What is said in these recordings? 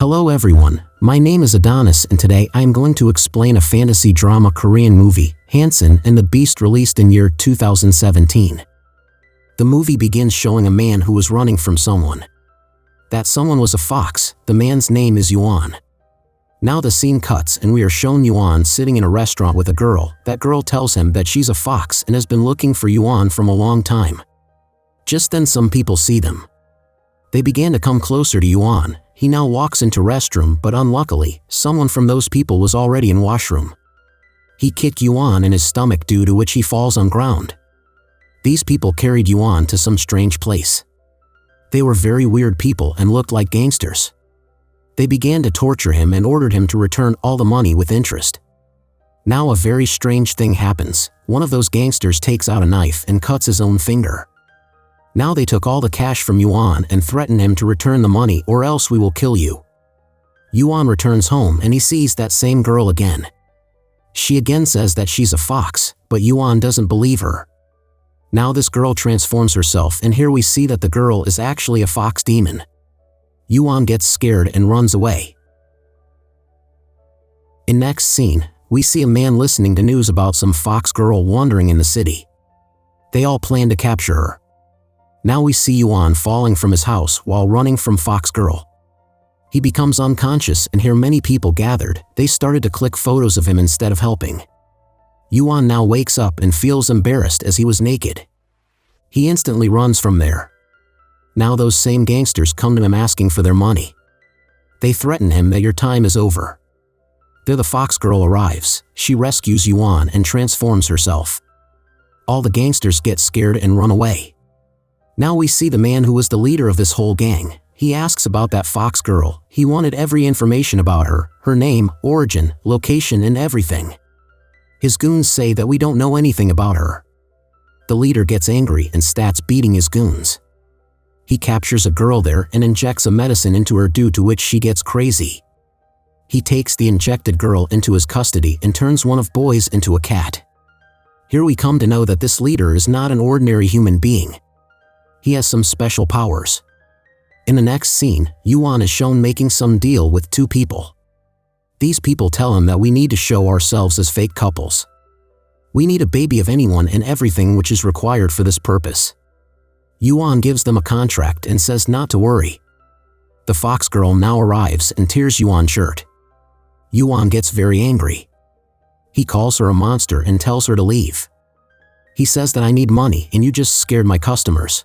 Hello everyone, my name is Adonis and today I am going to explain a fantasy drama Korean movie, Hanson and the Beast, released in year 2017. The movie begins showing a man who was running from someone. That someone was a fox. The man's name is Yuan. Now the scene cuts and we are shown Yuan sitting in a restaurant with a girl. That girl tells him that she's a fox and has been looking for Yuan from a long time. Just then some people see them. They began to come closer to Yuan. He now walks into restroom, but unluckily, someone from those people was already in washroom. He kicked Yuan in his stomach, due to which he falls on ground. These people carried Yuan to some strange place. They were very weird people and looked like gangsters. They began to torture him and ordered him to return all the money with interest. Now a very strange thing happens. One of those gangsters takes out a knife and cuts his own finger. Now they took all the cash from Yuan and threaten him to return the money or else we will kill you. Yuan returns home and he sees that same girl again. She again says that she's a fox, but Yuan doesn't believe her. Now this girl transforms herself and here we see that the girl is actually a fox demon. Yuan gets scared and runs away. In next scene, we see a man listening to news about some fox girl wandering in the city. They all plan to capture her. Now we see Yuan falling from his house while running from Fox Girl. He becomes unconscious and here many people gathered. They started to click photos of him instead of helping. Yuan now wakes up and feels embarrassed as he was naked. He instantly runs from there. Now those same gangsters come to him asking for their money. They threaten him that your time is over. There the Fox Girl arrives. She rescues Yuan and transforms herself. All the gangsters get scared and run away. Now we see the man who was the leader of this whole gang. He asks about that fox girl. He wanted every information about her, her name, origin, location and everything. His goons say that we don't know anything about her. The leader gets angry and starts beating his goons. He captures a girl there and injects a medicine into her, due to which she gets crazy. He takes the injected girl into his custody and turns one of boys into a cat. Here we come to know that this leader is not an ordinary human being. He has some special powers. In the next scene, Yuan is shown making some deal with two people. These people tell him that we need to show ourselves as fake couples. We need a baby of anyone and everything which is required for this purpose. Yuan gives them a contract and says not to worry. The fox girl now arrives and tears Yuan's shirt. Yuan gets very angry. He calls her a monster and tells her to leave. He says that I need money and you just scared my customers.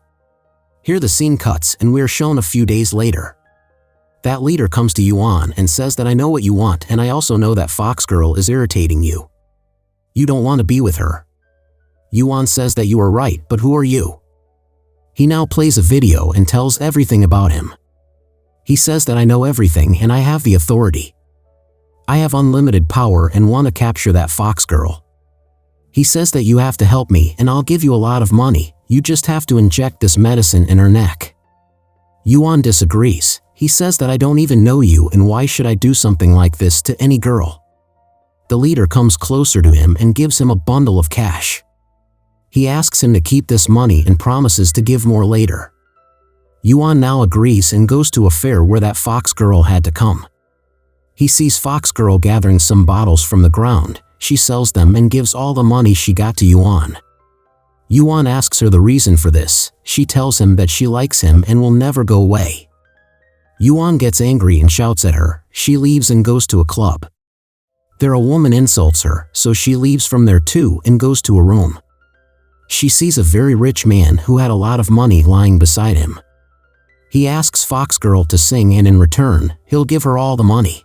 Here the scene cuts and we are shown a few days later. That leader comes to Yuan and says that I know what you want and I also know that fox girl is irritating you. You don't want to be with her. Yuan says that you are right, but who are you? He now plays a video and tells everything about him. He says that I know everything and I have the authority. I have unlimited power and want to capture that fox girl. He says that you have to help me and I'll give you a lot of money. You just have to inject this medicine in her neck. Yuan disagrees. He says that I don't even know you and why should I do something like this to any girl? The leader comes closer to him and gives him a bundle of cash. He asks him to keep this money and promises to give more later. Yuan now agrees and goes to a fair where that fox girl had to come. He sees fox girl gathering some bottles from the ground. She sells them and gives all the money she got to Yuan. Yuan asks her the reason for this. She tells him that she likes him and will never go away. Yuan gets angry and shouts at her. She leaves and goes to a club. There a woman insults her, so she leaves from there too and goes to a room. She sees a very rich man who had a lot of money lying beside him. He asks fox girl to sing and in return, he'll give her all the money.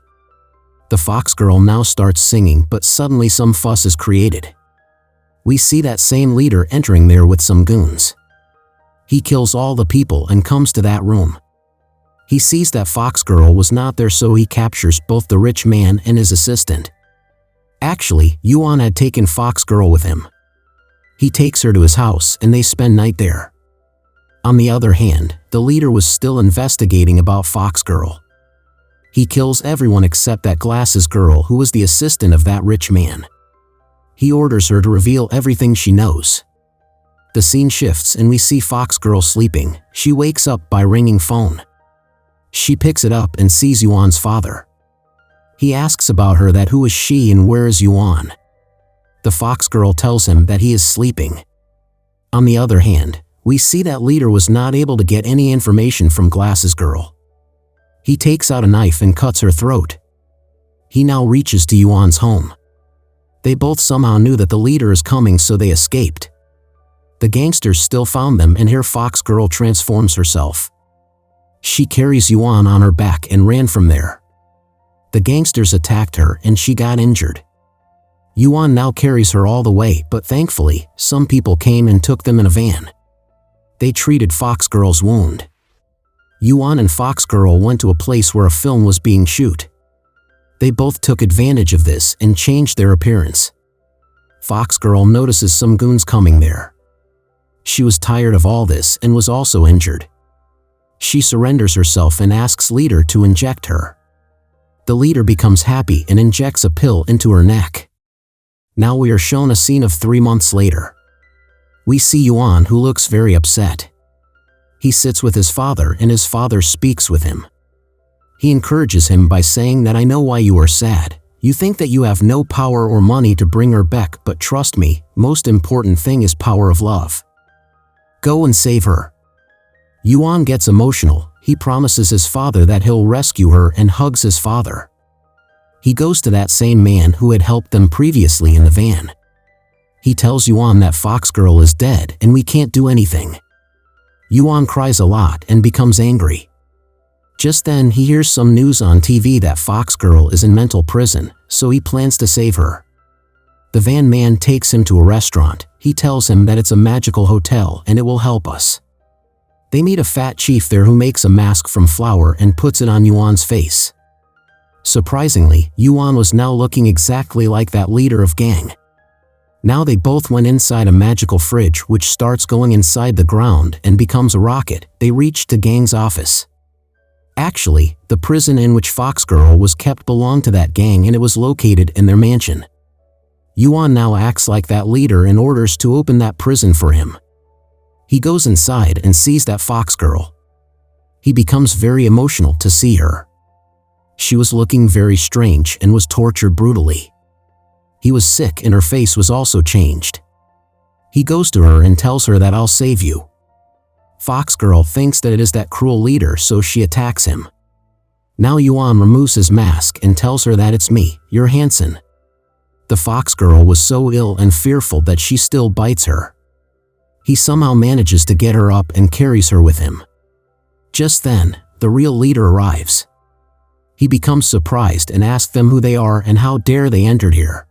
The fox girl now starts singing, but suddenly some fuss is created. We see that same leader entering there with some goons. He kills all the people and comes to that room. He sees that fox girl was not there, so he captures both the rich man and his assistant. Actually, Yuan had taken fox girl with him. He takes her to his house and they spend night there. On the other hand, the leader was still investigating about fox girl. He kills everyone except that glasses girl who was the assistant of that rich man. He orders her to reveal everything she knows. The scene shifts and we see fox girl sleeping. She wakes up by ringing phone. She picks it up and sees Yuan's father. He asks about her, that who is she and where is Yuan. The fox girl tells him that he is sleeping. On the other hand, we see that leader was not able to get any information from Glasses Girl. He takes out a knife and cuts her throat. He now reaches to Yuan's home. They both somehow knew that the leader is coming, so they escaped. The gangsters still found them, and here fox girl transforms herself. She carries Yuan on her back and ran from there. The gangsters attacked her and she got injured. Yuan now carries her all the way, but thankfully, some people came and took them in a van. They treated fox girl's wound. Yuan and fox girl went to a place where a film was being shot. They both took advantage of this and changed their appearance. Fox girl notices some goons coming there. She was tired of all this and was also injured. She surrenders herself and asks leader to inject her. The leader becomes happy and injects a pill into her neck. Now we are shown a scene of 3 months later. We see Yuan, who looks very upset. He sits with his father and his father speaks with him. He encourages him by saying that I know why you are sad. You think that you have no power or money to bring her back, but trust me, most important thing is power of love. Go and save her. Yuan gets emotional. He promises his father that he'll rescue her and hugs his father. He goes to that same man who had helped them previously in the van. He tells Yuan that fox girl is dead and we can't do anything. Yuan cries a lot and becomes angry. Just then he hears some news on TV that fox girl is in mental prison, so he plans to save her. The van man takes him to a restaurant. He tells him that it's a magical hotel and it will help us. They meet a fat chief there who makes a mask from flour and puts it on Yuan's face. Surprisingly, Yuan was now looking exactly like that leader of gang. Now they both went inside a magical fridge which starts going inside the ground and becomes a rocket. They reached the gang's office. Actually, the prison in which fox girl was kept belonged to that gang and it was located in their mansion. Yuan now acts like that leader and orders to open that prison for him. He goes inside and sees that fox girl. He becomes very emotional to see her. She was looking very strange and was tortured brutally. He was sick and her face was also changed. He goes to her and tells her that I'll save you. Fox girl thinks that it is that cruel leader, so she attacks him. Now Yuan removes his mask and tells her that it's me, you're Hanson. The fox girl was so ill and fearful that she still bites her. He somehow manages to get her up and carries her with him. Just then, the real leader arrives. He becomes surprised and asks them who they are and how dare they entered here.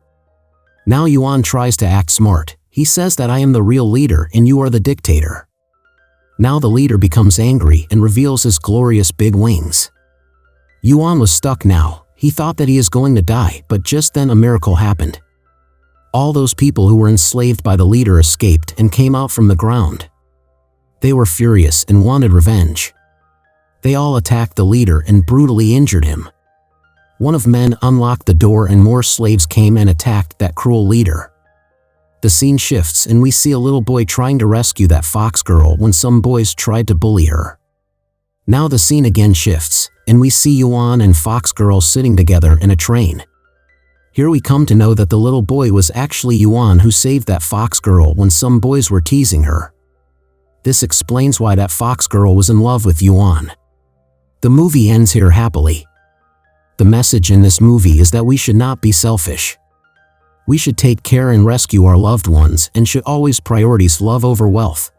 Now Yuan tries to act smart. He says that I am the real leader and you are the dictator. Now the leader becomes angry and reveals his glorious big wings. Yuan was stuck now. He thought that he is going to die, but just then a miracle happened. All those people who were enslaved by the leader escaped and came out from the ground. They were furious and wanted revenge. They all attacked the leader and brutally injured him. One of men unlocked the door and more slaves came and attacked that cruel leader. The scene shifts and we see a little boy trying to rescue that fox girl when some boys tried to bully her. Now the scene again shifts and we see Yuan and fox girl sitting together in a train. Here we come to know that the little boy was actually Yuan who saved that fox girl when some boys were teasing her. This explains why that fox girl was in love with Yuan. The movie ends here happily. The message in this movie is that we should not be selfish. We should take care and rescue our loved ones and should always prioritize love over wealth.